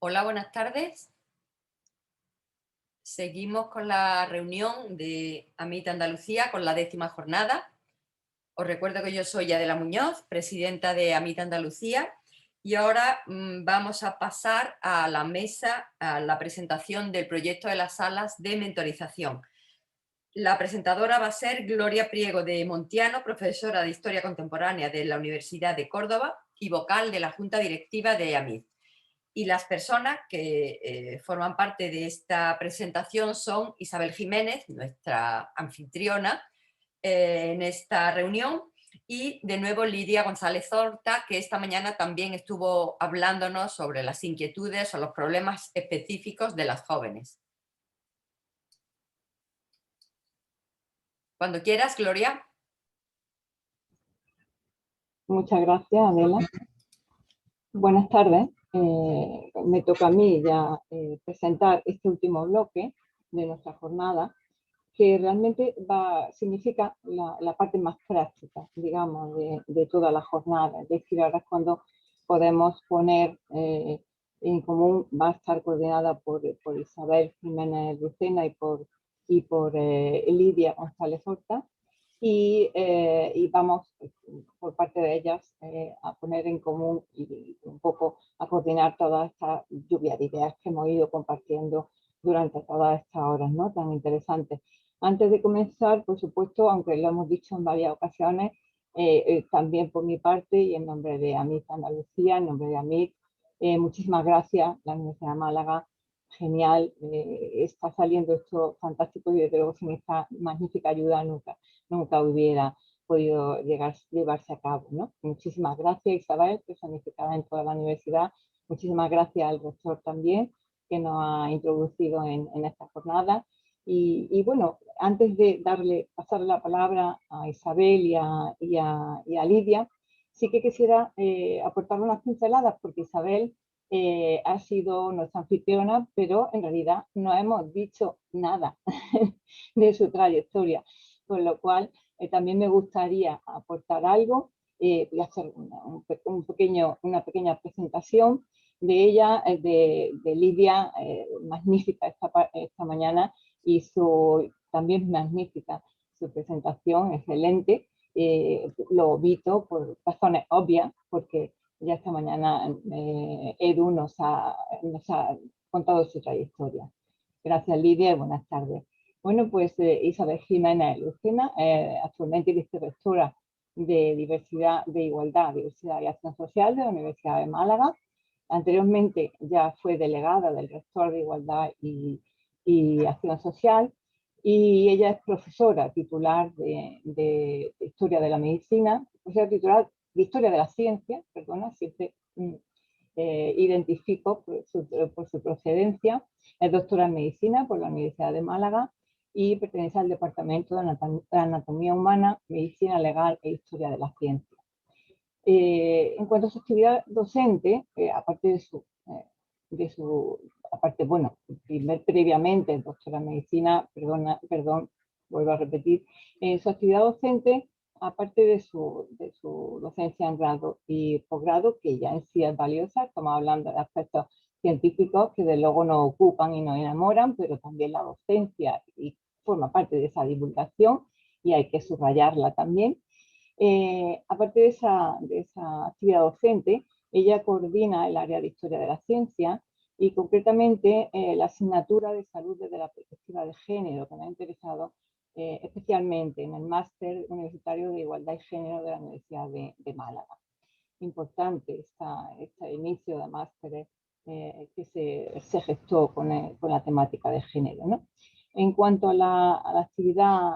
Hola, buenas tardes. Seguimos con la reunión de AMIT Andalucía, con la 10ª jornada. Os recuerdo que yo soy Adela Muñoz, presidenta de AMIT Andalucía, y ahora vamos a pasar a la mesa, a la presentación del proyecto de las salas de mentorización. La presentadora va a ser Gloria Priego de Montiano, profesora de Historia Contemporánea de la Universidad de Córdoba y vocal de la Junta Directiva de AMIT. Y las personas que forman parte de esta presentación son Isabel Jiménez, nuestra anfitriona en esta reunión, y de nuevo Lidia González Horta, que esta mañana también estuvo hablándonos sobre las inquietudes o los problemas específicos de las jóvenes. Cuando quieras, Gloria. Muchas gracias, Adela. Buenas tardes. Me toca a mí ya presentar este último bloque de nuestra jornada, que realmente significa la parte más práctica, digamos, de toda la jornada. Es decir, ahora es cuando podemos poner en común, va a estar coordinada por Isabel Jiménez Lucena y por Lidia González Horta. Y vamos, por parte de ellas, a poner en común y un poco a coordinar toda esta lluvia de ideas que hemos ido compartiendo durante todas estas horas, ¿no?, tan interesantes. Antes de comenzar, por supuesto, aunque lo hemos dicho en varias ocasiones, también por mi parte y en nombre de AMIT Andalucía, en nombre de AMIT, muchísimas gracias, la Universidad de Málaga. Genial, está saliendo esto fantástico y desde luego sin esta magnífica ayuda nunca hubiera podido llevarse a cabo, ¿no? Muchísimas gracias, Isabel, personificada en toda la universidad. Muchísimas gracias al rector también, que nos ha introducido en esta jornada. Y bueno, antes de pasar la palabra a Isabel y a Lidia, sí que quisiera aportar unas pinceladas, porque Isabel ha sido nuestra anfitriona, pero en realidad no hemos dicho nada de su trayectoria, con lo cual también me gustaría aportar algo y hacer una pequeña presentación de ella, de Lidia, magnífica esta mañana, y también magnífica su presentación, excelente. Lo omito por razones obvias, porque ya esta mañana Edu nos ha contado su trayectoria. Gracias, Lidia, y buenas tardes. Bueno, pues Isabel Jiménez Lucena, actualmente vicerrectora de Diversidad, de Igualdad, Diversidad y Acción Social de la Universidad de Málaga. Anteriormente ya fue delegada del rector de Igualdad y Acción Social, y ella es profesora titular de Historia de la Medicina, profesora titular de Historia de la Ciencia, perdona, siempre identifico por su procedencia. Es doctora en Medicina por la Universidad de Málaga y pertenece al Departamento de Anatomía Humana, Medicina Legal e Historia de la Ciencia. En cuanto a su actividad docente, aparte bueno, previamente doctora en Medicina, vuelvo a repetir, su actividad docente, aparte de su docencia en grado y posgrado, que ya en sí es valiosa, estamos hablando de aspectos científicos que de luego nos ocupan y nos enamoran, pero también la docencia y forma parte de esa divulgación y hay que subrayarla también. Aparte de esa actividad docente, ella coordina el área de Historia de la Ciencia y concretamente la asignatura de Salud desde la perspectiva de género, que me ha interesado especialmente en el Máster Universitario de Igualdad y Género de la Universidad de Málaga. Importante este inicio de máster que se gestó con la temática de género, ¿no? En cuanto a la actividad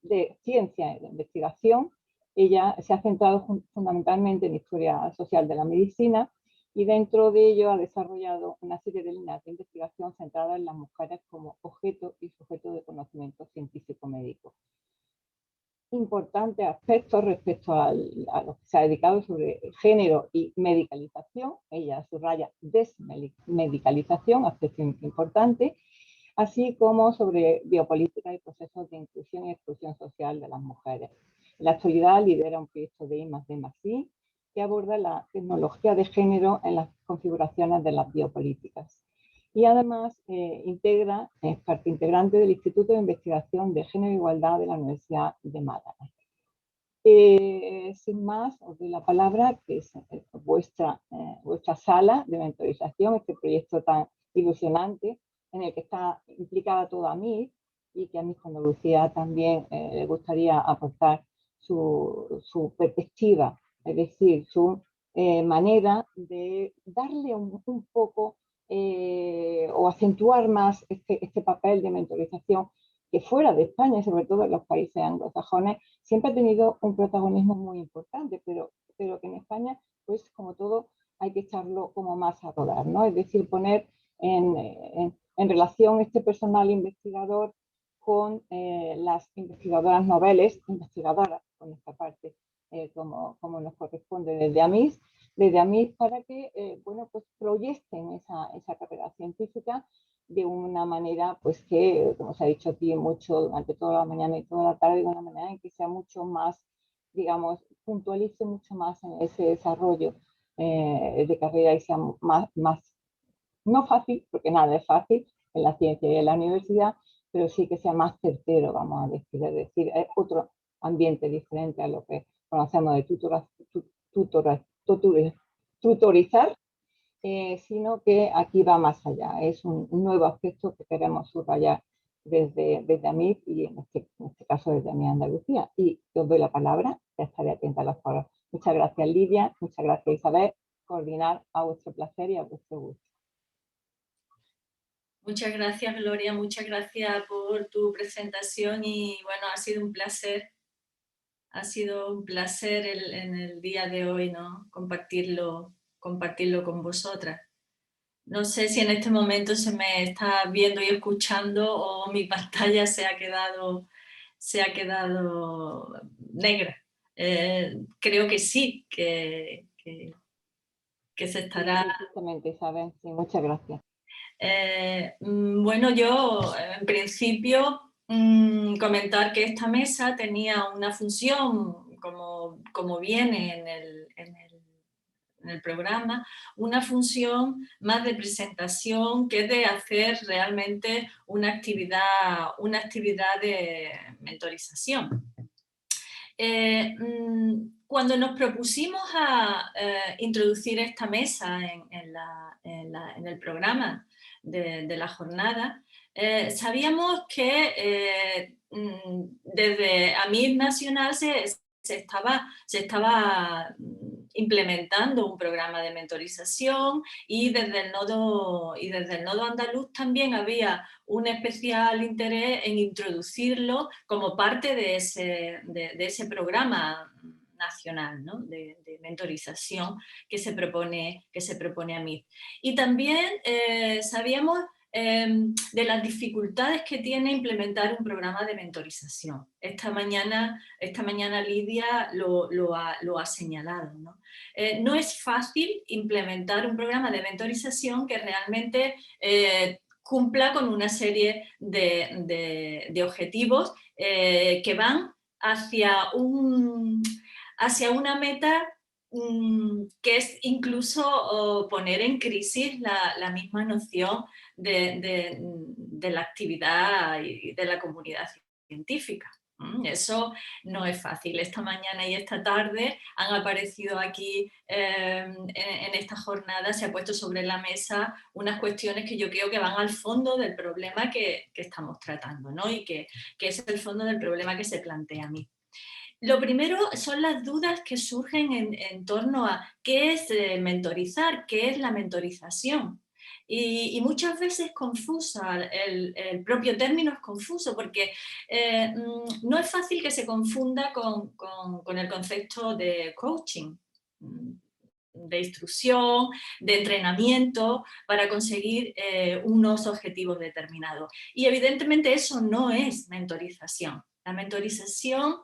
de ciencia y de investigación, ella se ha centrado fundamentalmente en historia social de la medicina y dentro de ello ha desarrollado una serie de líneas de investigación centradas en las mujeres como objeto y sujeto de conocimiento científico-médico. Importantes aspectos respecto a lo que se ha dedicado sobre género y medicalización. Ella subraya desmedicalización, aspecto importante, así como sobre biopolítica y procesos de inclusión y exclusión social de las mujeres. En la actualidad lidera un proyecto de I+D+I que aborda la tecnología de género en las configuraciones de las biopolíticas. Y además es parte integrante del Instituto de Investigación de Género e Igualdad de la Universidad de Málaga. Sin más, os doy la palabra, que es vuestra sala de mentorización, este proyecto tan ilusionante en el que está implicada toda AMID y que a Miss Andalucía también le gustaría aportar su perspectiva, es decir, su manera de darle un poco o acentuar más este papel de mentorización que fuera de España y sobre todo en los países anglosajones siempre ha tenido un protagonismo muy importante, pero que en España, pues como todo, hay que echarlo como más a rodar, ¿no? Es decir, poner en relación este personal investigador con las investigadoras noveles, investigadoras, con esta parte, como nos corresponde desde AMIS para que, bueno, pues proyecten esa carrera científica de una manera, pues que, como se ha dicho aquí mucho durante toda la mañana y toda la tarde, de una manera en que sea mucho más, digamos, puntualice mucho más en ese desarrollo de carrera y sea más, no fácil, porque nada es fácil en la ciencia y en la universidad, pero sí que sea más certero, vamos a decir, es decir, es otro ambiente diferente a lo que conocemos de tutorizar, sino que aquí va más allá. Es un nuevo aspecto que queremos subrayar desde AMID y en este caso desde AMID Andalucía. Y os doy la palabra, ya estaré atenta a las palabras. Muchas gracias, Lidia, muchas gracias, Isabel. Coordinar a vuestro placer y a vuestro gusto. Muchas gracias, Gloria, muchas gracias por tu presentación y bueno, ha sido un placer en el día de hoy, ¿no? Compartirlo con vosotras. No sé si en este momento se me está viendo y escuchando o mi pantalla se ha quedado negra. Creo que sí, que se estará... Sí, justamente, Isabel, sí, muchas gracias. Bueno, yo en principio comentar que esta mesa tenía una función, como viene en el programa, una función más de presentación que de hacer realmente una actividad de mentorización. Cuando nos propusimos a introducir esta mesa en el programa de la jornada, sabíamos que desde AMID Nacional se estaba implementando un programa de mentorización y desde el nodo andaluz también había un especial interés en introducirlo como parte de ese programa nacional, ¿no? de mentorización que se propone AMID. Y también sabíamos de las dificultades que tiene implementar un programa de mentorización. Esta mañana Lidia lo ha señalado, ¿no? No es fácil implementar un programa de mentorización que realmente cumpla con una serie de objetivos que van hacia una meta que es incluso poner en crisis la misma noción de la actividad y de la comunidad científica. Eso no es fácil. Esta mañana y esta tarde han aparecido aquí en esta jornada, se ha puesto sobre la mesa unas cuestiones que yo creo que van al fondo del problema que estamos tratando, ¿no? Y que es el fondo del problema que se plantea a mí. Lo primero son las dudas que surgen en torno a qué es mentorizar, qué es la mentorización. Y muchas veces confusa, el propio término es confuso porque no es fácil que se confunda con el concepto de coaching, de instrucción, de entrenamiento para conseguir unos objetivos determinados. Y evidentemente eso no es mentorización. La mentorización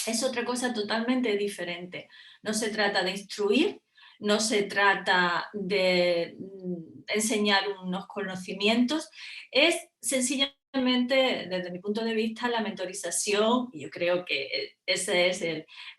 es otra cosa totalmente diferente. No se trata de instruir, no se trata de enseñar unos conocimientos, es sencillamente, desde mi punto de vista, la mentorización, y yo creo que esa es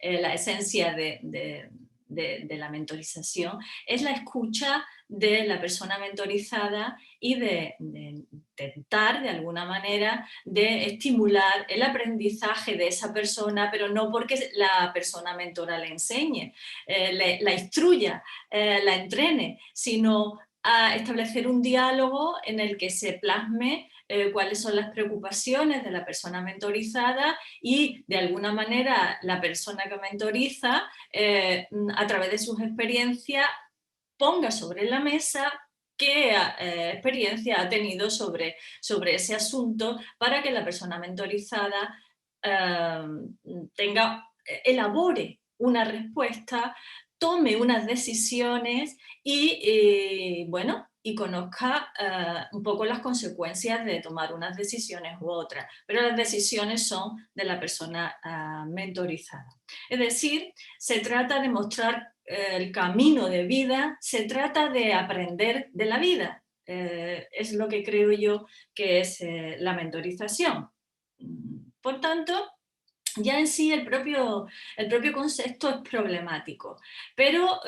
la esencia de de la mentorización es la escucha de la persona mentorizada y de intentar de alguna manera de estimular el aprendizaje de esa persona, pero no porque la persona mentora le enseñe, la instruya, la entrene, sino a establecer un diálogo en el que se plasme cuáles son las preocupaciones de la persona mentorizada y de alguna manera la persona que mentoriza a través de sus experiencias ponga sobre la mesa qué experiencia ha tenido sobre ese asunto para que la persona mentorizada elabore una respuesta, tome unas decisiones y bueno, y conozca un poco las consecuencias de tomar unas decisiones u otras, pero las decisiones son de la persona mentorizada. Es decir, se trata de mostrar el camino de vida, se trata de aprender de la vida. Es lo que creo yo que es la mentorización. Por tanto, ya en sí el propio concepto es problemático, pero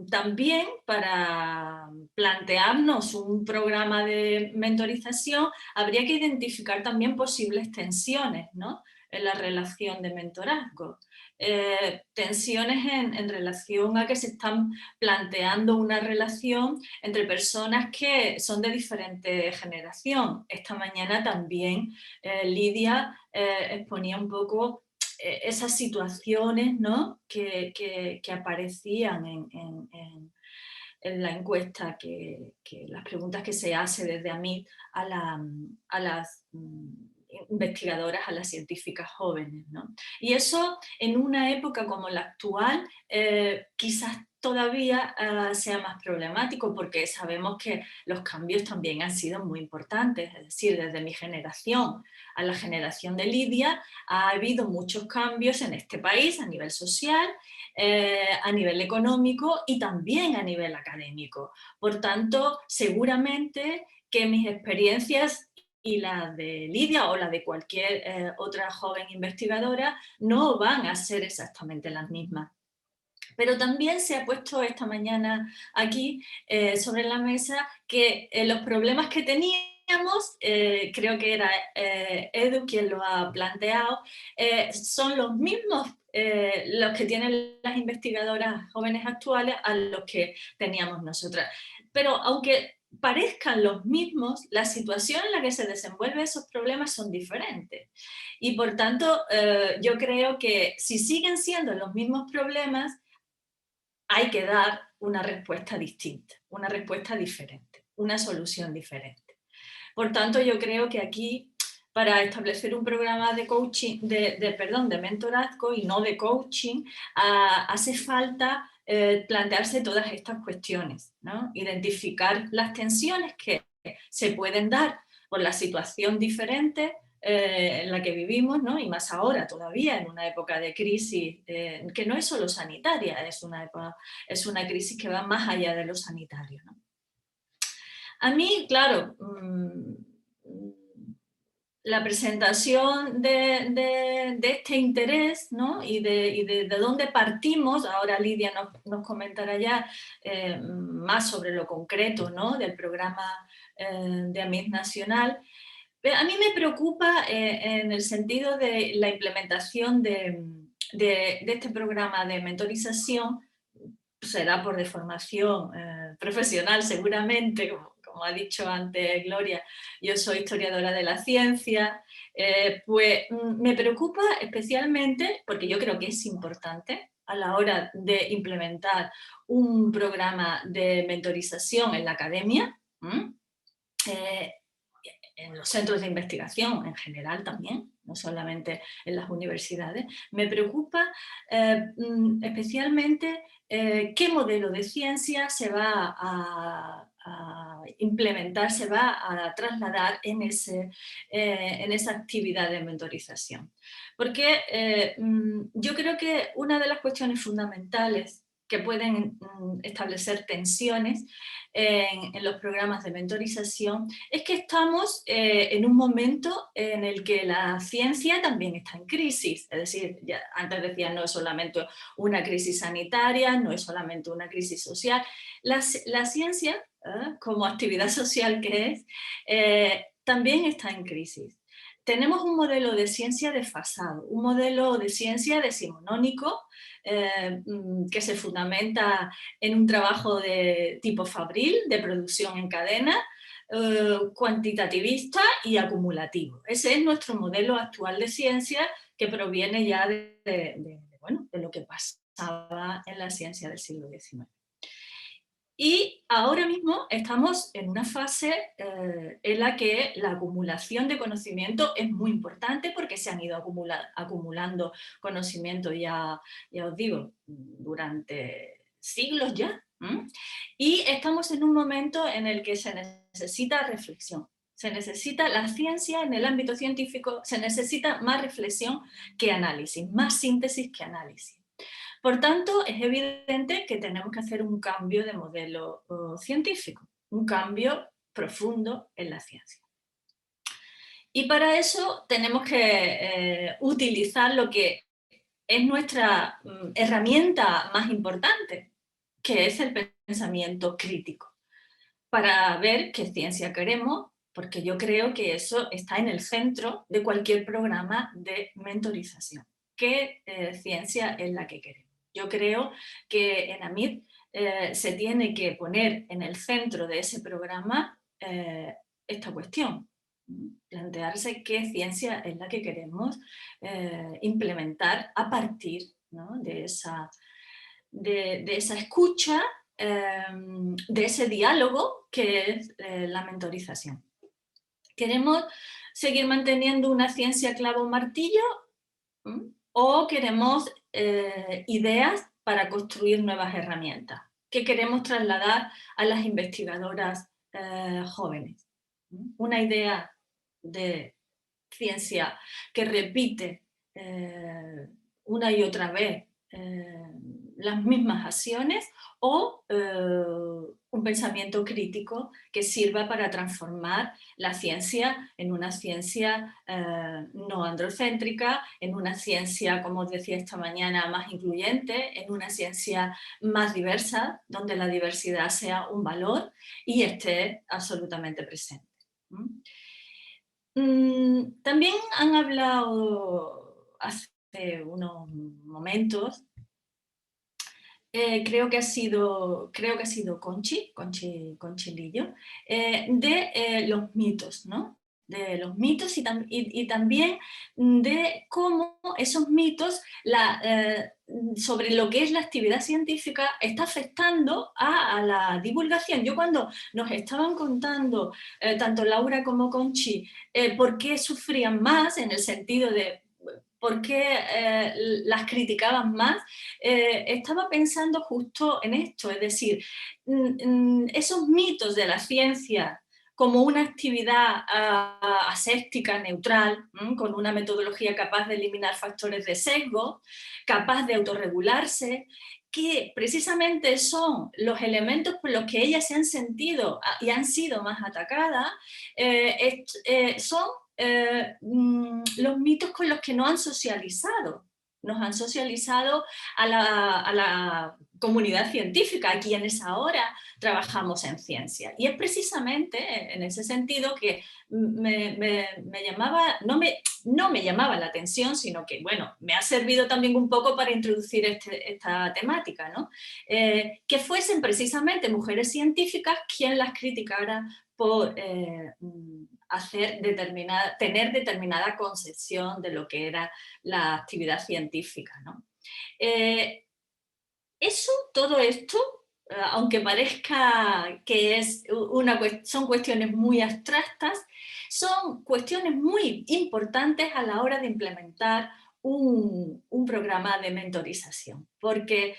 también para plantearnos un programa de mentorización habría que identificar también posibles tensiones, ¿no?, en la relación de mentorazgo. Tensiones en relación a que se están planteando una relación entre personas que son de diferente generación. Esta mañana también Lidia exponía un poco esas situaciones, ¿no?, que aparecían en la encuesta, que las preguntas que se hace desde AMIT a las investigadoras, a las científicas jóvenes, ¿no? Y eso en una época como la actual quizás todavía sea más problemático, porque sabemos que los cambios también han sido muy importantes. Es decir, desde mi generación a la generación de Lidia ha habido muchos cambios en este país a nivel social, a nivel económico y también a nivel académico. Por tanto, seguramente que mis experiencias y las de Lidia o las de cualquier otra joven investigadora no van a ser exactamente las mismas. Pero también se ha puesto esta mañana aquí sobre la mesa que los problemas que teníamos, creo que era Edu quien lo ha planteado, son los mismos los que tienen las investigadoras jóvenes actuales a los que teníamos nosotras. Pero aunque parezcan los mismos, la situación en la que se desenvuelven esos problemas son diferentes. Y por tanto, yo creo que si siguen siendo los mismos problemas, hay que dar una respuesta distinta, una respuesta diferente, una solución diferente. Por tanto, yo creo que aquí, para establecer un programa de coaching, de mentorazgo y no de coaching, hace falta plantearse todas estas cuestiones, ¿no? Identificar las tensiones que se pueden dar por la situación diferente en la que vivimos, ¿no? Y más ahora todavía, en una época de crisis que no es solo sanitaria, es una crisis que va más allá de lo sanitario, ¿no? A mí, claro, la presentación de este interés, ¿no?, y de dónde partimos, ahora Lidia nos comentará ya más sobre lo concreto, ¿no?, del programa de AMIT Nacional. A mí me preocupa en el sentido de la implementación de este programa de mentorización. Será por deformación profesional seguramente, como ha dicho antes Gloria, yo soy historiadora de la ciencia, pues me preocupa especialmente, porque yo creo que es importante a la hora de implementar un programa de mentorización en la academia, en los centros de investigación en general también, no solamente en las universidades. Me preocupa especialmente qué modelo de ciencia se va a implementar, se va a trasladar en esa actividad de mentorización. Porque yo creo que una de las cuestiones fundamentales que pueden establecer tensiones en los programas de mentorización, es que estamos en un momento en el que la ciencia también está en crisis. Es decir, ya antes decía, no es solamente una crisis sanitaria, no es solamente una crisis social. La ciencia, como actividad social que es, también está en crisis. Tenemos un modelo de ciencia desfasado, un modelo de ciencia decimonónico que se fundamenta en un trabajo de tipo fabril, de producción en cadena, cuantitativista y acumulativo. Ese es nuestro modelo actual de ciencia, que proviene ya de lo que pasaba en la ciencia del siglo XIX. Y ahora mismo estamos en una fase en la que la acumulación de conocimiento es muy importante, porque se han ido acumulando conocimiento, ya os digo, durante siglos ya. Y estamos en un momento en el que se necesita reflexión. Se necesita la ciencia en el ámbito científico, se necesita más reflexión que análisis, más síntesis que análisis. Por tanto, es evidente que tenemos que hacer un cambio de modelo científico, un cambio profundo en la ciencia. Y para eso tenemos que utilizar lo que es nuestra herramienta más importante, que es el pensamiento crítico, para ver qué ciencia queremos, porque yo creo que eso está en el centro de cualquier programa de mentorización. ¿Qué ciencia es la que queremos? Yo creo que en AMIT se tiene que poner en el centro de ese programa esta cuestión, plantearse qué ciencia es la que queremos implementar a partir, ¿no?, de esa escucha, de ese diálogo que es la mentorización. ¿Queremos seguir manteniendo una ciencia clavo martillo? ¿O queremos ideas para construir nuevas herramientas? ¿Qué queremos trasladar a las investigadoras jóvenes? Una idea de ciencia que repite una y otra vez las mismas acciones, o un pensamiento crítico que sirva para transformar la ciencia en una ciencia no androcéntrica, en una ciencia, como os decía esta mañana, más incluyente, en una ciencia más diversa, donde la diversidad sea un valor y esté absolutamente presente. También han hablado hace unos momentos, creo que ha sido Conchi Lillo, de los mitos, ¿no? De los mitos y también de cómo esos mitos sobre lo que es la actividad científica está afectando a la divulgación. Yo, cuando nos estaban contando, tanto Laura como Conchi, por qué sufrían más, en el sentido de por qué las criticaban más, estaba pensando justo en esto, es decir, esos mitos de la ciencia como una actividad aséptica, neutral, con una metodología capaz de eliminar factores de sesgo, capaz de autorregularse, que precisamente son los elementos por los que ellas se han sentido y han sido más atacadas, son los mitos con los que nos han socializado a la comunidad científica, a quienes ahora trabajamos en ciencia. Y es precisamente en ese sentido que me llamaba, no me llamaba la atención, sino que, bueno, me ha servido también un poco para introducir esta temática, ¿no? Que fuesen precisamente mujeres científicas quien las criticara por tener determinada concepción de lo que era la actividad científica, ¿no? Todo esto, aunque parezca que son cuestiones muy abstractas, son cuestiones muy importantes a la hora de implementar un programa de mentorización, porque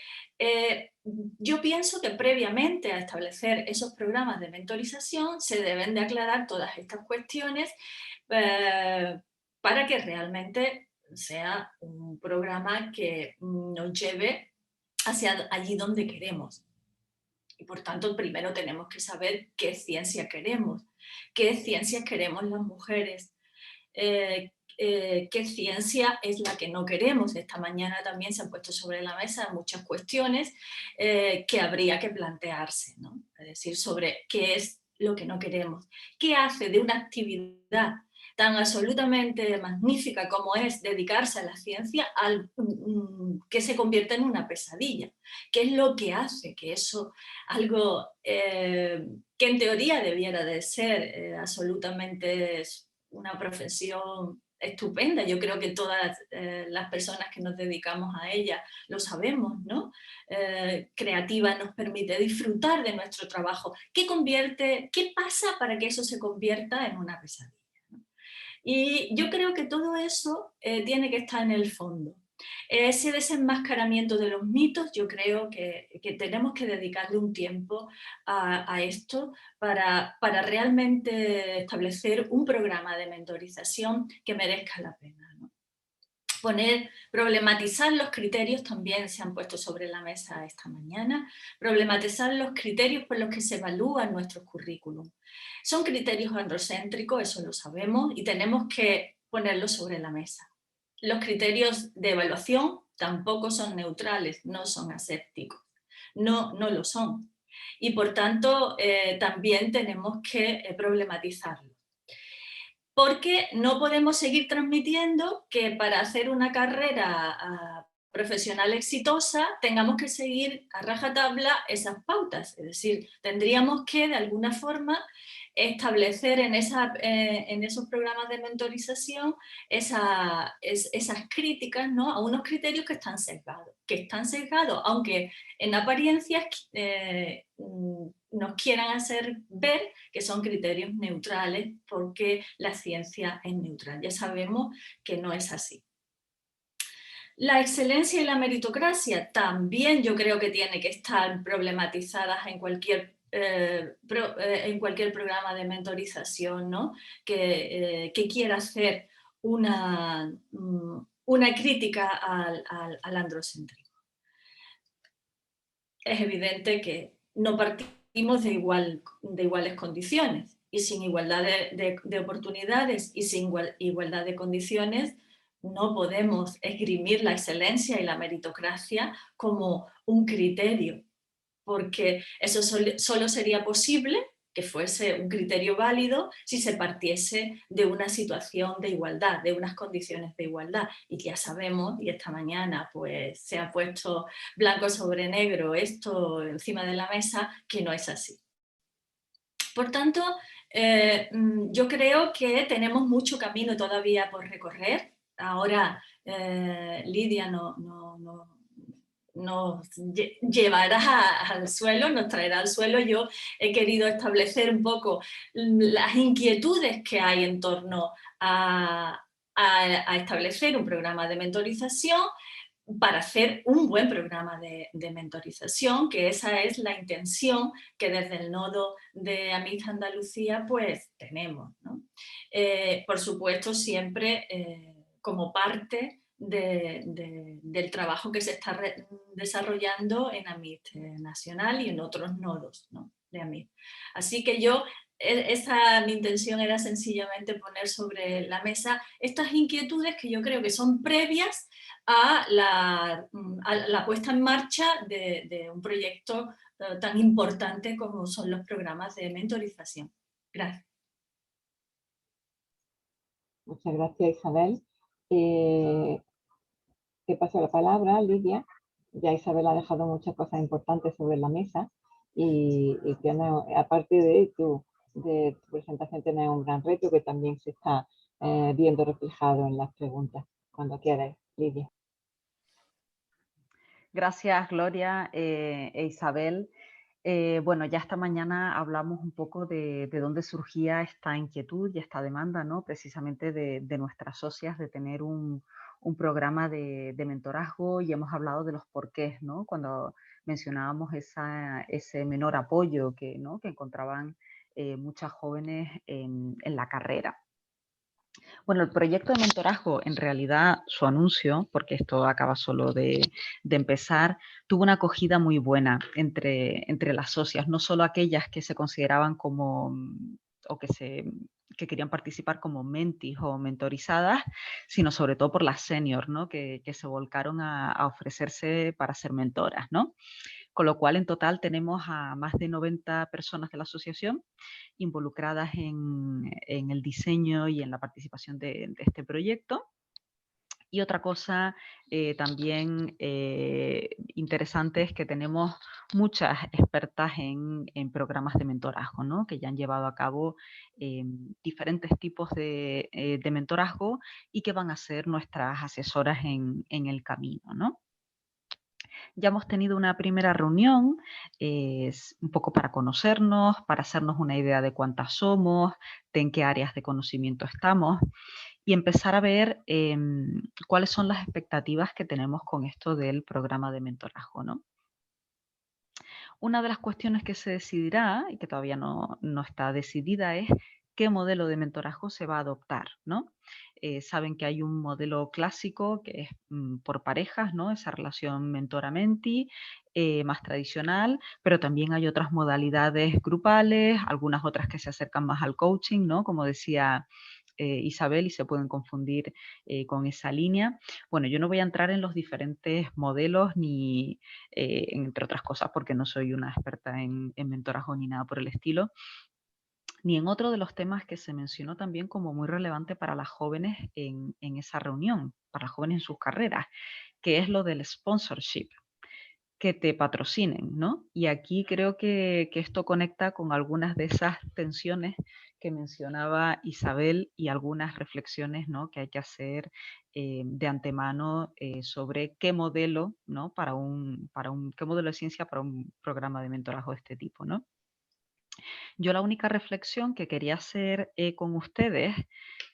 yo pienso que previamente a establecer esos programas de mentorización se deben de aclarar todas estas cuestiones para que realmente sea un programa que nos lleve hacia allí donde queremos. Y por tanto, primero tenemos que saber qué ciencia queremos las mujeres, qué ciencia es la que no queremos. Esta mañana también se han puesto sobre la mesa muchas cuestiones que habría que plantearse, ¿no? Es decir, sobre qué es lo que no queremos. ¿Qué hace de una actividad tan absolutamente magnífica como es dedicarse a la ciencia que se convierta en una pesadilla? ¿Qué es lo que hace que eso, algo que en teoría debiera de ser absolutamente una profesión estupenda? Yo creo que todas las personas que nos dedicamos a ella lo sabemos, ¿no? Creativa, nos permite disfrutar de nuestro trabajo. ¿Qué pasa para que eso se convierta en una pesadilla? Y yo creo que todo eso tiene que estar en el fondo. Ese desenmascaramiento de los mitos, yo creo que tenemos que dedicarle un tiempo a esto para realmente establecer un programa de mentorización que merezca la pena, ¿no? Problematizar los criterios también se han puesto sobre la mesa esta mañana, problematizar los criterios por los que se evalúan nuestros currículum. Son criterios androcéntricos, eso lo sabemos, y tenemos que ponerlos sobre la mesa. Los criterios de evaluación tampoco son neutrales, no son asépticos, no lo son. Y por tanto, también tenemos que problematizarlo. Porque no podemos seguir transmitiendo que para hacer una carrera profesional exitosa tengamos que seguir a rajatabla esas pautas. Es decir, tendríamos que de alguna forma establecer en esos programas de mentorización esas críticas, ¿no?, a unos criterios que están sesgados, aunque en apariencias nos quieran hacer ver que son criterios neutrales porque la ciencia es neutral. Ya sabemos que no es así. La excelencia y la meritocracia también yo creo que tiene que estar problematizadas en cualquier programa de mentorización, ¿no?, que quiera hacer una crítica al androcentrismo. Es evidente que no partimos de iguales condiciones, y sin igualdad de oportunidades y sin igualdad de condiciones no podemos esgrimir la excelencia y la meritocracia como un criterio, porque eso solo sería posible que fuese un criterio válido si se partiese de una situación de igualdad, de unas condiciones de igualdad. Y ya sabemos, y esta mañana pues se ha puesto blanco sobre negro esto encima de la mesa, que no es así. Por tanto, yo creo que tenemos mucho camino todavía por recorrer. Ahora Lidia nos llevará al suelo, nos traerá al suelo. Yo he querido establecer un poco las inquietudes que hay en torno a establecer un programa de mentorización para hacer un buen programa de mentorización, que esa es la intención que desde el nodo de AMIT Andalucía pues tenemos, ¿no? Por supuesto, siempre como parte del trabajo que se está desarrollando en AMIT Nacional y en otros nodos, ¿no?, de AMIT. Así que mi intención era sencillamente poner sobre la mesa estas inquietudes que yo creo que son previas a la puesta en marcha de un proyecto tan importante como son los programas de mentorización. Gracias. Muchas gracias, Isabel. Te paso la palabra, Lidia. Ya Isabel ha dejado muchas cosas importantes sobre la mesa y aparte de tu presentación, tienes un gran reto que también se está viendo reflejado en las preguntas. Cuando quieras, Lidia. Gracias, Gloria e Isabel. Bueno, ya esta mañana hablamos un poco de dónde surgía esta inquietud y esta demanda, ¿no?, precisamente de nuestras socias de tener un programa de mentorazgo, y hemos hablado de los porqués, ¿no?, cuando mencionábamos ese menor apoyo que encontraban muchas jóvenes en la carrera. Bueno, el proyecto de mentorazgo, en realidad, su anuncio, porque esto acaba solo de empezar, tuvo una acogida muy buena entre las socias, no solo aquellas que se consideraban como, o que querían participar como mentis o mentorizadas, sino sobre todo por las seniors, ¿no? Que se volcaron a ofrecerse para ser mentoras, ¿no? Con lo cual, en total, tenemos a más de 90 personas de la asociación involucradas en el diseño y en la participación de este proyecto. Y otra cosa también interesante es que tenemos muchas expertas en programas de mentorazgo, ¿no? Que ya han llevado a cabo diferentes tipos de mentorazgo y que van a ser nuestras asesoras en el camino, ¿no? Ya hemos tenido una primera reunión, un poco para conocernos, para hacernos una idea de cuántas somos, de en qué áreas de conocimiento estamos y empezar a ver cuáles son las expectativas que tenemos con esto del programa de mentorazgo, ¿no? Una de las cuestiones que se decidirá y que todavía no está decidida es qué modelo de mentorazgo se va a adoptar, ¿no? Saben que hay un modelo clásico que es por parejas, ¿no? Esa relación mentora-menti, más tradicional, pero también hay otras modalidades grupales, algunas otras que se acercan más al coaching, ¿no? Como decía Isabel, y se pueden confundir con esa línea. Bueno, yo no voy a entrar en los diferentes modelos ni, entre otras cosas, porque no soy una experta en mentorazgo ni nada por el estilo, ni en otro de los temas que se mencionó también como muy relevante para las jóvenes en esa reunión, para las jóvenes en sus carreras, que es lo del sponsorship, que te patrocinen, ¿no? Y aquí creo que esto conecta con algunas de esas tensiones que mencionaba Isabel y algunas reflexiones, ¿no? Que hay que hacer de antemano sobre qué modelo, ¿no? Qué modelo de ciencia para un programa de mentorazgo de este tipo, ¿no? Yo la única reflexión que quería hacer con ustedes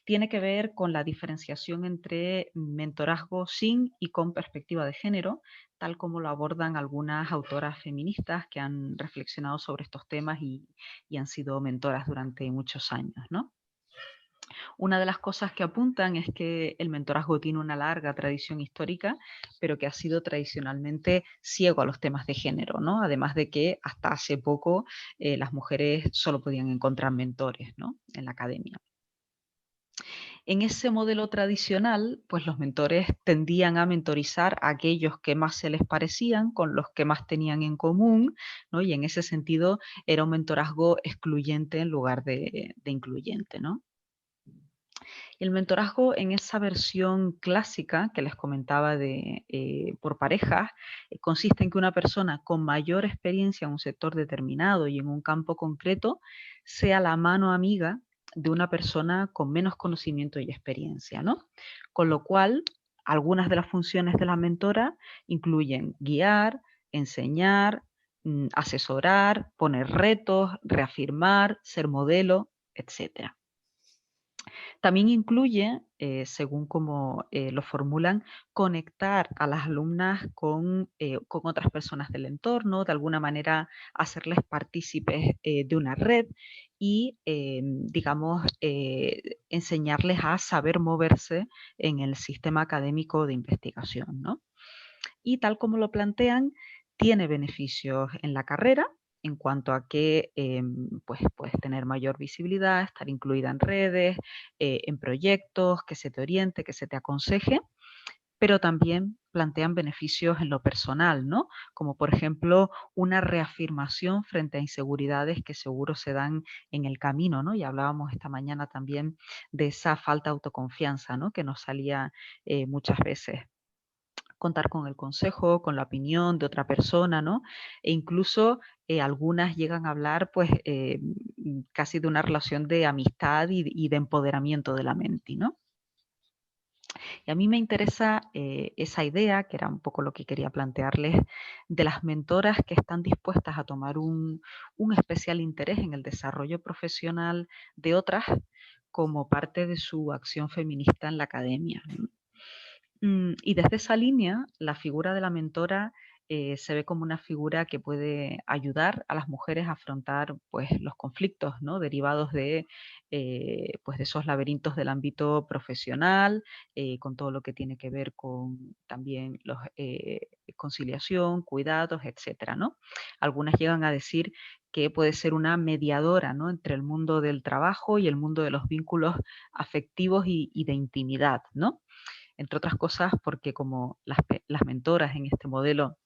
tiene que ver con la diferenciación entre mentorazgo sin y con perspectiva de género, tal como lo abordan algunas autoras feministas que han reflexionado sobre estos temas y han sido mentoras durante muchos años, ¿no? Una de las cosas que apuntan es que el mentorazgo tiene una larga tradición histórica, pero que ha sido tradicionalmente ciego a los temas de género, ¿no? Además de que hasta hace poco las mujeres solo podían encontrar mentores, ¿no? En la academia. En ese modelo tradicional, pues los mentores tendían a mentorizar a aquellos que más se les parecían, con los que más tenían en común, ¿no? Y en ese sentido era un mentorazgo excluyente en lugar de incluyente, ¿no? El mentorazgo en esa versión clásica que les comentaba por parejas, consiste en que una persona con mayor experiencia en un sector determinado y en un campo concreto sea la mano amiga de una persona con menos conocimiento y experiencia, ¿no? Con lo cual, algunas de las funciones de la mentora incluyen guiar, enseñar, asesorar, poner retos, reafirmar, ser modelo, etcétera. También incluye, según como lo formulan, conectar a las alumnas con otras personas del entorno, de alguna manera hacerles partícipes de una red y, digamos, enseñarles a saber moverse en el sistema académico de investigación, ¿no? Y tal como lo plantean, tiene beneficios en la carrera, en cuanto a que pues puedes tener mayor visibilidad, estar incluida en redes, en proyectos, que se te oriente, que se te aconseje, pero también plantean beneficios en lo personal, ¿no? Como por ejemplo una reafirmación frente a inseguridades que seguro se dan en el camino, ¿no? Y hablábamos esta mañana también de esa falta de autoconfianza, ¿no? Que nos salía muchas veces. Contar con el consejo, con la opinión de otra persona, ¿no? E incluso algunas llegan a hablar pues casi de una relación de amistad y de empoderamiento de la mente, ¿no? Y a mí me interesa esa idea, que era un poco lo que quería plantearles, de las mentoras que están dispuestas a tomar un especial interés en el desarrollo profesional de otras como parte de su acción feminista en la academia, ¿no? Y desde esa línea, la figura de la mentora se ve como una figura que puede ayudar a las mujeres a afrontar pues, los conflictos, ¿no? Derivados pues, de esos laberintos del ámbito profesional, con todo lo que tiene que ver con también conciliación, cuidados, etcétera, ¿no? Algunas llegan a decir que puede ser una mediadora, ¿no? Entre el mundo del trabajo y el mundo de los vínculos afectivos y de intimidad, ¿no? Entre otras cosas porque como las mentoras en este modelo,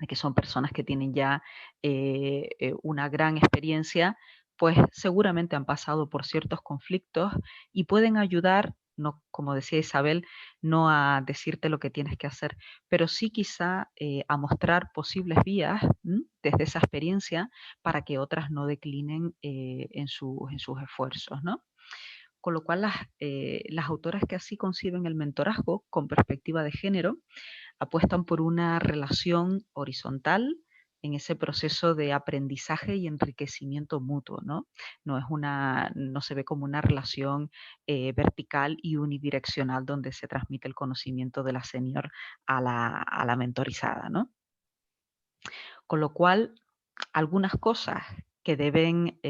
que son personas que tienen ya una gran experiencia, pues seguramente han pasado por ciertos conflictos y pueden ayudar, no, como decía Isabel, no a decirte lo que tienes que hacer, pero sí quizá a mostrar posibles vías desde esa experiencia para que otras no declinen en sus esfuerzos, ¿no? Con lo cual las autoras que así conciben el mentorazgo con perspectiva de género apuestan por una relación horizontal en ese proceso de aprendizaje y enriquecimiento mutuo, ¿no? No se ve como una relación vertical y unidireccional donde se transmite el conocimiento de la senior a la mentorizada, ¿no? Con lo cual, algunas cosas que deben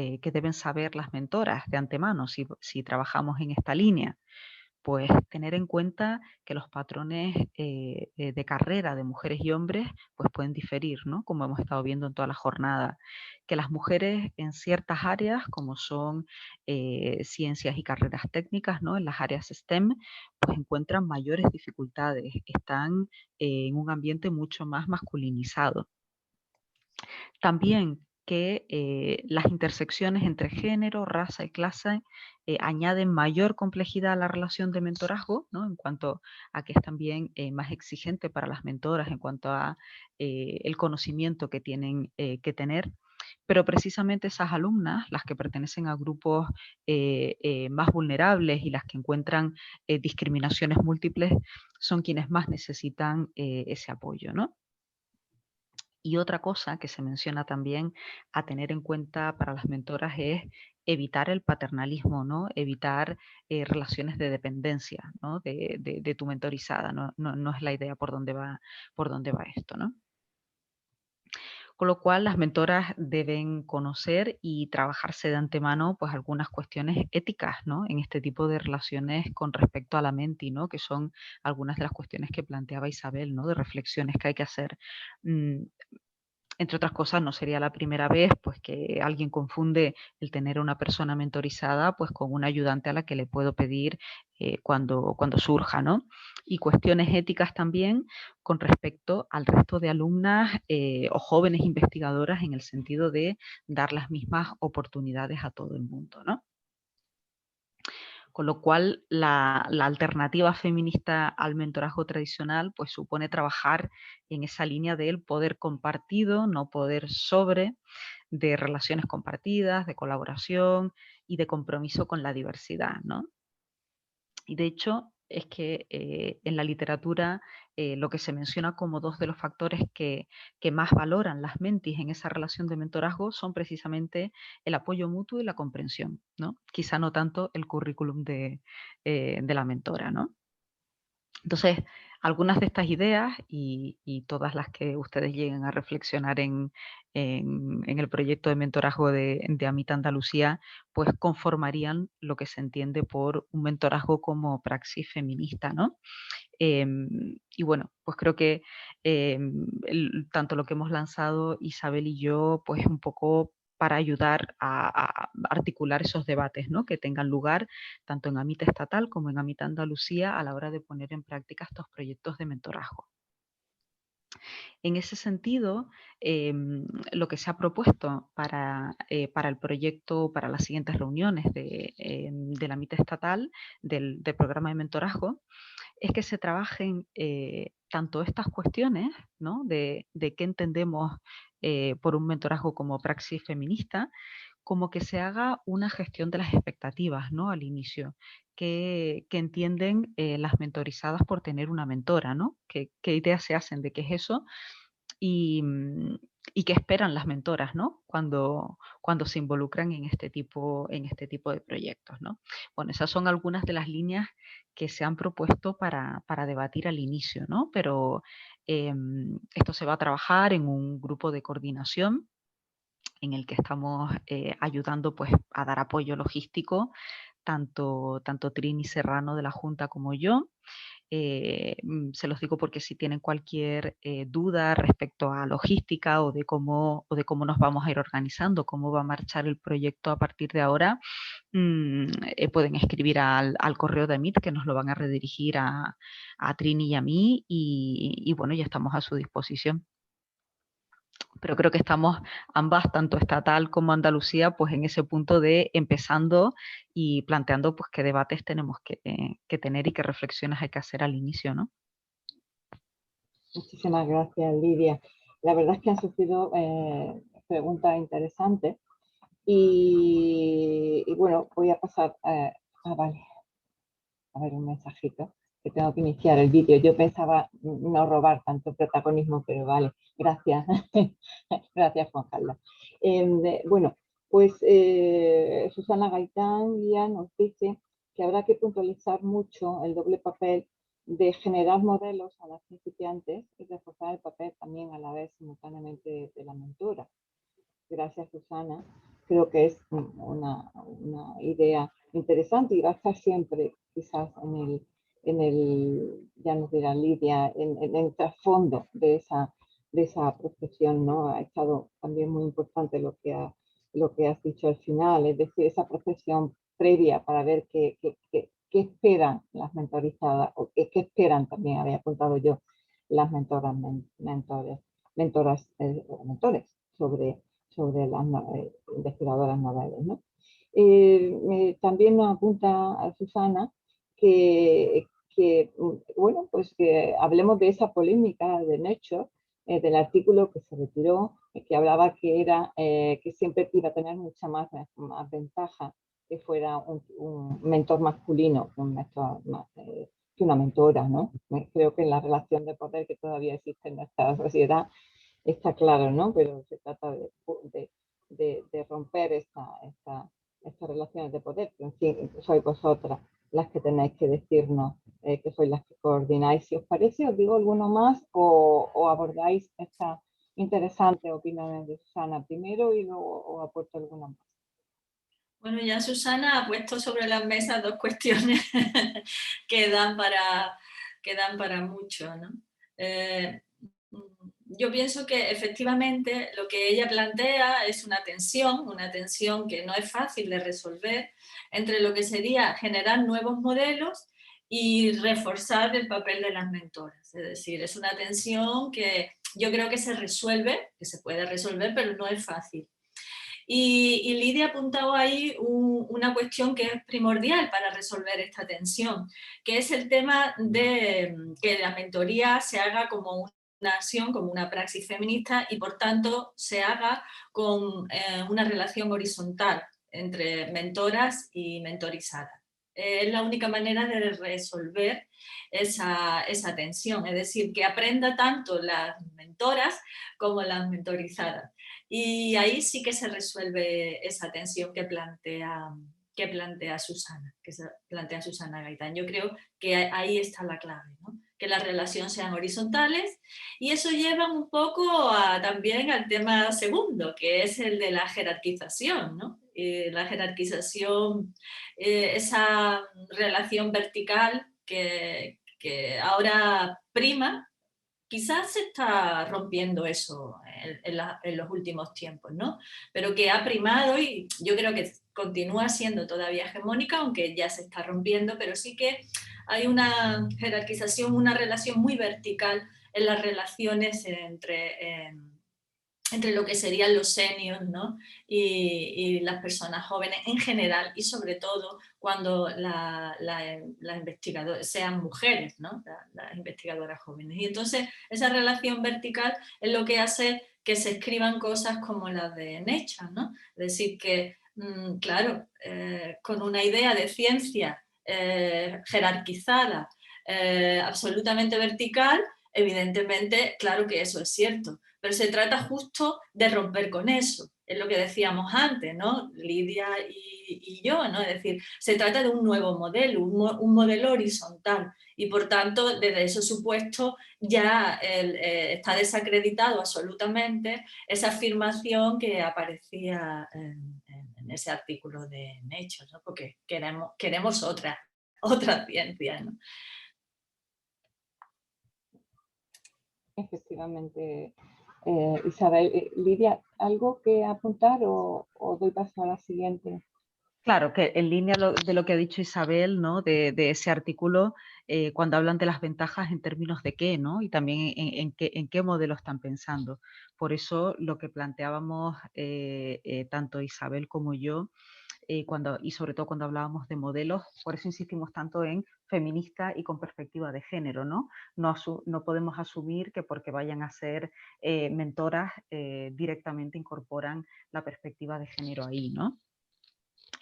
saber las mentoras de antemano si trabajamos en esta línea, pues tener en cuenta que los patrones de carrera de mujeres y hombres pues pueden diferir, ¿no? Como hemos estado viendo en toda la jornada. Que las mujeres en ciertas áreas, como son ciencias y carreras técnicas, ¿no? En las áreas STEM, pues encuentran mayores dificultades, están en un ambiente mucho más masculinizado. También que las intersecciones entre género, raza y clase añaden mayor complejidad a la relación de mentorazgo, ¿no? En cuanto a que es también más exigente para las mentoras en cuanto a el conocimiento que tienen que tener. Pero precisamente esas alumnas, las que pertenecen a grupos más vulnerables y las que encuentran discriminaciones múltiples, son quienes más necesitan ese apoyo, ¿no? Y otra cosa que se menciona también a tener en cuenta para las mentoras es evitar el paternalismo, ¿no? Evitar relaciones de dependencia, ¿no? de tu mentorizada. No es la idea por dónde va esto, ¿no? Con lo cual, las mentoras deben conocer y trabajarse de antemano pues, algunas cuestiones éticas, ¿no? En este tipo de relaciones con respecto a la menti, ¿no? Que son algunas de las cuestiones que planteaba Isabel, ¿no? De reflexiones que hay que hacer. Entre otras cosas, no sería la primera vez pues, que alguien confunde el tener a una persona mentorizada pues, con un ayudante a la que le puedo pedir cuando surja, ¿no? Y cuestiones éticas también con respecto al resto de alumnas o jóvenes investigadoras en el sentido de dar las mismas oportunidades a todo el mundo, ¿no? Con lo cual, la alternativa feminista al mentorazgo tradicional pues, supone trabajar en esa línea del poder compartido, no poder sobre, de relaciones compartidas, de colaboración y de compromiso con la diversidad, ¿no? Y de hecho, es que en la literatura lo que se menciona como dos de los factores que más valoran las mentis en esa relación de mentorazgo son precisamente el apoyo mutuo y la comprensión, ¿no? Quizá no tanto el currículum de la mentora, ¿no? Entonces, algunas de estas ideas y todas las que ustedes lleguen a reflexionar en el proyecto de mentorazgo de Amita Andalucía, pues conformarían lo que se entiende por un mentorazgo como praxis feminista, ¿no? Y bueno, pues creo que tanto lo que hemos lanzado Isabel y yo, pues un poco para ayudar a articular esos debates, ¿no? Que tengan lugar tanto en Amita Estatal como en Amita Andalucía a la hora de poner en práctica estos proyectos de mentorazgo. En ese sentido, lo que se ha propuesto para el proyecto, para las siguientes reuniones de la Amita Estatal, del programa de mentorazgo, es que se trabajen tanto estas cuestiones, ¿no? de qué entendemos por un mentorazgo como praxis feminista, como que se haga una gestión de las expectativas, ¿no? Al inicio, que entienden las mentorizadas por tener una mentora, ¿no? ¿Qué ideas se hacen de qué es eso? Y, y qué esperan las mentoras, ¿no? Cuando se involucran en este tipo de proyectos, ¿no? Bueno, esas son algunas de las líneas que se han propuesto para debatir al inicio, ¿no? Pero Esto se va a trabajar en un grupo de coordinación en el que estamos ayudando pues, a dar apoyo logístico, tanto Trini Serrano de la Junta como yo. Se los digo porque si tienen cualquier duda respecto a logística o de cómo nos vamos a ir organizando, cómo va a marchar el proyecto a partir de ahora, pueden escribir al correo de Amit, que nos lo van a redirigir a Trini y a mí, y bueno, ya estamos a su disposición. Pero creo que estamos ambas, tanto estatal como Andalucía, pues en ese punto de empezando y planteando pues qué debates tenemos que tener y qué reflexiones hay que hacer al inicio, ¿no? Muchísimas gracias, Lidia. La verdad es que han surgido preguntas interesantes y bueno, voy a pasar vale, a ver un mensajito, que tengo que iniciar el vídeo. Yo pensaba no robar tanto protagonismo, pero vale, gracias. Gracias, Juan Carlos. Bueno, pues Susana Gaitán ya nos dice que habrá que puntualizar mucho el doble papel de generar modelos a las principiantes y reforzar el papel también a la vez simultáneamente de la mentora. Gracias, Susana. Creo que es una idea interesante y va a estar siempre quizás en el ya nos dirá Lidia, en el trasfondo de esa profesión, ¿no? Ha estado también muy importante lo que has dicho al final, es decir, esa profesión previa para ver qué esperan las mentorizadas, o qué esperan también, había apuntado yo, las mentoras, mentores sobre las investigadoras navales, ¿no? También nos apunta a Susana que, bueno, pues que hablemos de esa polémica de Nature, del artículo que se retiró, que hablaba que era que siempre iba a tener mucha más ventaja que fuera un mentor masculino, que una mentora, ¿no? Creo que en la relación de poder que todavía existe en nuestra sociedad está claro, ¿no? Pero se trata de romper estas relaciones de poder. En fin, sois vosotras las que tenéis que decirnos, que sois las que coordináis. Si os parece, os digo alguno más o abordáis estas interesantes opiniones de Susana primero y luego aporto alguna más. Bueno, ya Susana ha puesto sobre la mesa dos cuestiones que dan para mucho, ¿no? Yo pienso que efectivamente lo que ella plantea es una tensión que no es fácil de resolver entre lo que sería generar nuevos modelos y reforzar el papel de las mentoras. Es decir, es una tensión que yo creo que se resuelve, que se puede resolver, pero no es fácil. Y Lidia ha apuntado ahí una cuestión que es primordial para resolver esta tensión, que es el tema de que la mentoría se haga como una acción, como una praxis feminista y por tanto se haga con una relación horizontal entre mentoras y mentorizadas. Es la única manera de resolver esa tensión, es decir, que aprenda tanto las mentoras como las mentorizadas. Y ahí sí que se resuelve esa tensión que plantea Susana Gaitán. Yo creo que ahí está la clave, ¿no? Que las relaciones sean horizontales y eso lleva un poco también al tema segundo, que es el de la jerarquización, ¿no? La jerarquización, esa relación vertical que ahora prima. Quizás se está rompiendo eso en los últimos tiempos, ¿no? Pero que ha primado y yo creo que continúa siendo todavía hegemónica, aunque ya se está rompiendo, pero sí que hay una jerarquización, una relación muy vertical en las relaciones entre lo que serían los seniors, ¿no? y las personas jóvenes en general y sobre todo cuando las investigadoras sean mujeres, ¿no? Las investigadoras jóvenes. Y entonces esa relación vertical es lo que hace que se escriban cosas como las de Nature, ¿no? Es decir, que claro, con una idea de ciencia jerarquizada, absolutamente vertical, evidentemente, claro que eso es cierto, pero se trata justo de romper con eso. es lo que decíamos antes, ¿no? Lidia y yo, ¿no? Es decir, se trata de un nuevo modelo, un modelo horizontal, y por tanto, desde ese supuesto ya está desacreditado absolutamente esa afirmación que aparecía en ese artículo de Nature, ¿no? Porque queremos otra ciencia, ¿no? Efectivamente, Isabel. Lidia, ¿algo que apuntar o doy paso a la siguiente? Claro, que en línea de lo que ha dicho Isabel, ¿no? De ese artículo, cuando hablan de las ventajas en términos de qué, ¿no? Y también en qué modelo están pensando. Por eso lo que planteábamos tanto Isabel como yo, y sobre todo cuando hablábamos de modelos, por eso insistimos tanto en feminista y con perspectiva de género, ¿no? No podemos asumir que porque vayan a ser mentoras directamente incorporan la perspectiva de género ahí, ¿no?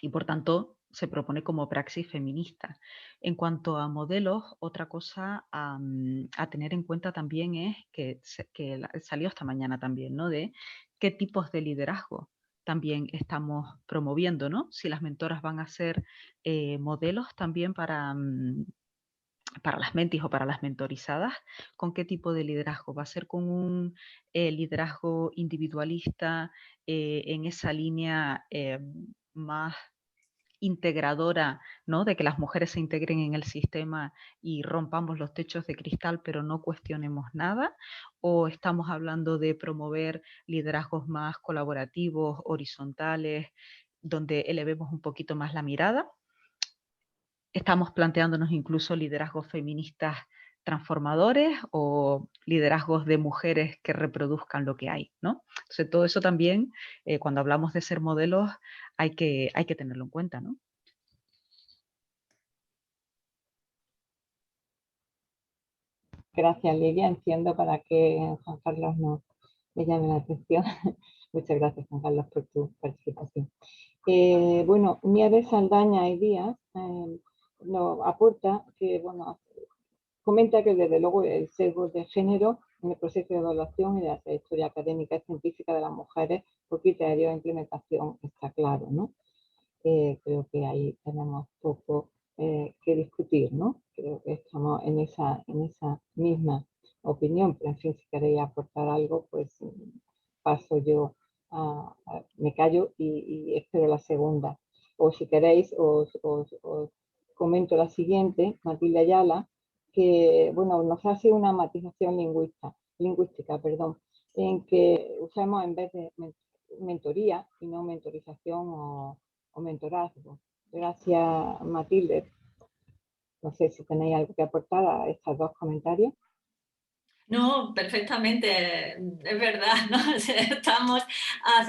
Y por tanto se propone como praxis feminista. En cuanto a modelos, otra cosa a tener en cuenta también es que salió esta mañana también, ¿no? De qué tipos de liderazgo también estamos promoviendo, ¿no? Si las mentoras van a ser modelos también para las mentis o para las mentorizadas, ¿con qué tipo de liderazgo? ¿Va a ser con un liderazgo individualista en esa línea más integradora, ¿no? De que las mujeres se integren en el sistema y rompamos los techos de cristal, pero no cuestionemos nada? ¿O estamos hablando de promover liderazgos más colaborativos, horizontales, donde elevemos un poquito más la mirada? Estamos planteándonos incluso liderazgos feministas transformadores o liderazgos de mujeres que reproduzcan lo que hay, ¿no? Entonces, todo eso también, cuando hablamos de ser modelos, hay que tenerlo en cuenta, ¿no? Gracias, Lidia. Entiendo para qué Juan Carlos me llame la atención. Muchas gracias, Juan Carlos, por tu participación. Bueno, Nieves Saldaña y Díaz nos aporta que, bueno, comenta que desde luego el sesgo de género en el proceso de evaluación y de la trayectoria académica y científica de las mujeres por criterio de implementación está claro, ¿no? Creo que ahí tenemos poco que discutir, ¿no? Creo que estamos en esa misma opinión, pero en fin, si queréis aportar algo, pues paso yo, me callo y espero la segunda. O si queréis, os comento la siguiente, Matilde Ayala, que bueno, nos hace una matización lingüística, en que usamos en vez de mentoría y no mentorización o mentorazgo. Gracias, Matilde. No sé si tenéis algo que aportar a estos dos comentarios. No, perfectamente, es verdad, ¿no? Estamos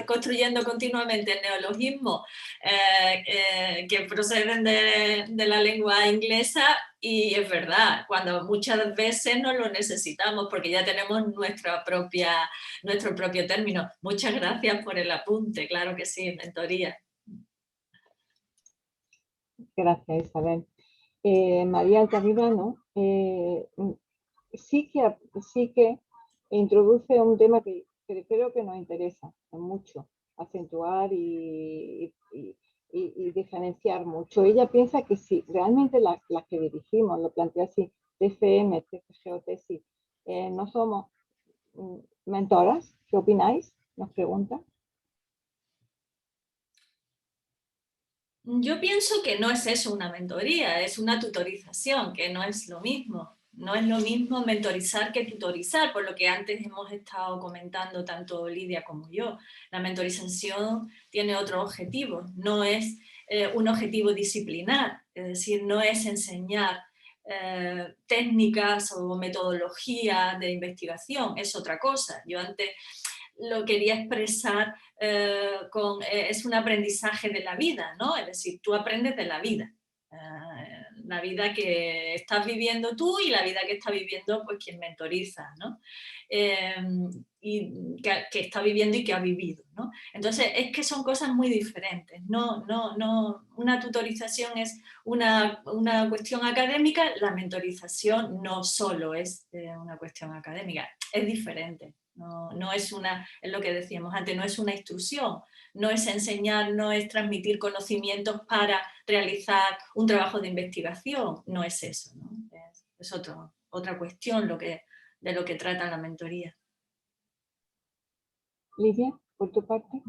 construyendo continuamente neologismos que proceden de la lengua inglesa, y es verdad, cuando muchas veces no lo necesitamos porque ya tenemos nuestro propio término. Muchas gracias por el apunte, claro que sí, mentoría. Gracias, Isabel. María Altamirano sí que introduce un tema que creo que nos interesa mucho, acentuar y diferenciar mucho. Ella piensa que si realmente las que dirigimos, lo plantea así, TFM, TFG o TESI, no somos mentoras, ¿qué opináis? Nos pregunta. Yo pienso que no es eso una mentoría, es una tutorización, que no es lo mismo. No es lo mismo mentorizar que tutorizar, por lo que antes hemos estado comentando tanto Lidia como yo. La mentorización tiene otro objetivo, no es un objetivo disciplinar, es decir, no es enseñar técnicas o metodología de investigación, es otra cosa. Yo antes lo quería expresar es un aprendizaje de la vida, ¿no? Es decir, tú aprendes de la vida que estás viviendo tú y la vida que está viviendo pues quien mentoriza, ¿no? Y que está viviendo y que ha vivido, ¿no? Entonces es que son cosas muy diferentes. No, una tutorización es una cuestión académica, la mentorización no solo es una cuestión académica, es diferente. No es es lo que decíamos antes, no es una instrucción, no es enseñar, no es transmitir conocimientos para realizar un trabajo de investigación, no es eso, ¿no? Es otra cuestión de lo que trata la mentoría. Lidia, por tu parte.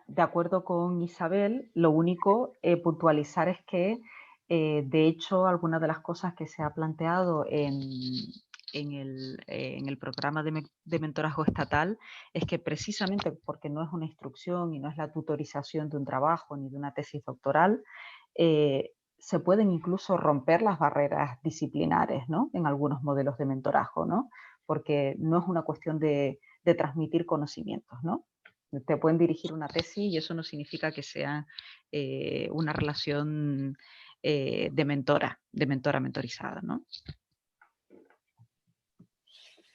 De acuerdo con Isabel, lo único puntualizar es que, de hecho, algunas de las cosas que se ha planteado en el programa de mentorazgo estatal es que precisamente porque no es una instrucción y no es la tutorización de un trabajo ni de una tesis doctoral, se pueden incluso romper las barreras disciplinares, ¿no? En algunos modelos de mentorazgo, ¿no? Porque no es una cuestión de transmitir conocimientos, ¿no? Te pueden dirigir una tesis y eso no significa que sea una relación de mentora-mentorizada, ¿no?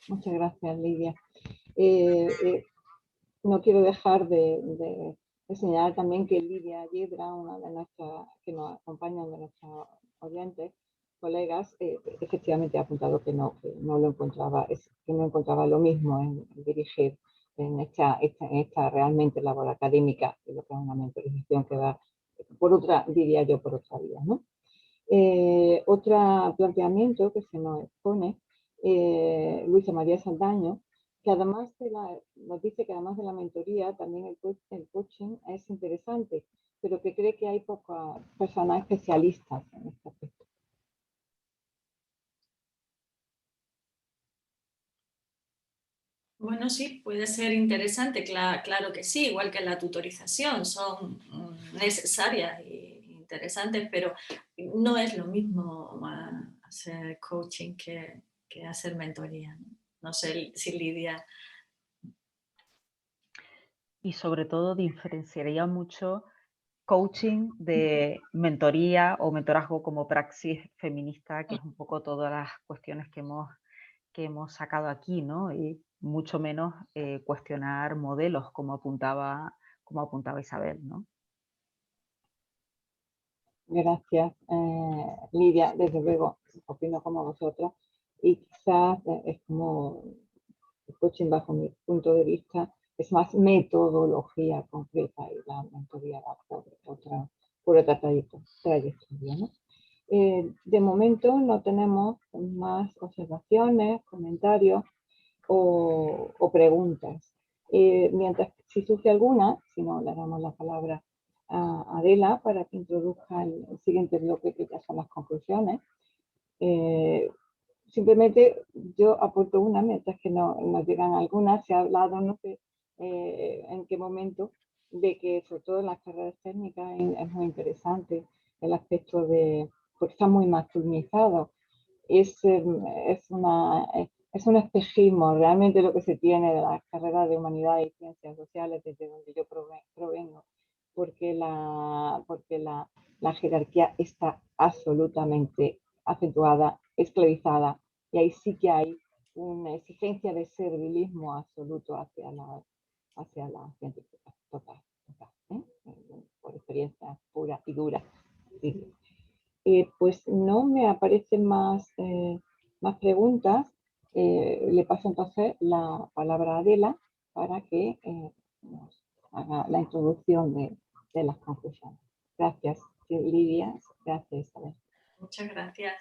Muchas gracias, Lidia. No quiero dejar de señalar también que Lidia Yedra, una de nuestras que nos acompañan de nuestros oyentes, colegas, efectivamente ha apuntado que no lo encontraba, que no encontraba lo mismo en dirigir en esta realmente labor académica, que lo que es una mentorización que va por otra, diría yo, por otra vía, ¿no? Otro planteamiento que se nos expone Luisa María Saldaño, que además nos dice que además de la mentoría, también el coaching es interesante, pero que cree que hay pocas personas especialistas en este aspecto. Bueno, sí, puede ser interesante, claro que sí, igual que la tutorización, son necesarias e interesantes, pero no es lo mismo hacer coaching que hacer mentoría. No sé si Lidia. Y sobre todo diferenciaría mucho coaching de mentoría o mentorazgo como praxis feminista, que es un poco todas las cuestiones que hemos sacado aquí, ¿no? Y mucho menos cuestionar modelos, como apuntaba Isabel, ¿no? Gracias, Lidia. Desde luego, opino como vosotras. Y quizás es como el coaching, bajo mi punto de vista, es más metodología concreta y la mentoría va por otra trayectoria, ¿no? De momento no tenemos más observaciones, comentarios o preguntas. Mientras, si surge alguna, si no, le damos la palabra a Adela para que introduzca el siguiente bloque, que ya son las conclusiones. Simplemente yo aporto una, mientras que no nos llegan algunas. Se ha hablado, no sé en qué momento, de que sobre todo en las carreras técnicas es muy interesante el aspecto de, porque está muy masculinizado. Es un espejismo realmente lo que se tiene de las carreras de humanidades y ciencias sociales desde donde yo provengo, porque la jerarquía está absolutamente acentuada, esclavizada, y ahí sí que hay una exigencia de servilismo absoluto hacia la científica, total, ¿eh? Por experiencia pura y dura. Sí. Pues no me aparecen más preguntas. Le paso entonces la palabra a Adela para que nos haga la introducción de las conclusiones. Gracias, Lidia. Gracias, Isabel. Muchas gracias.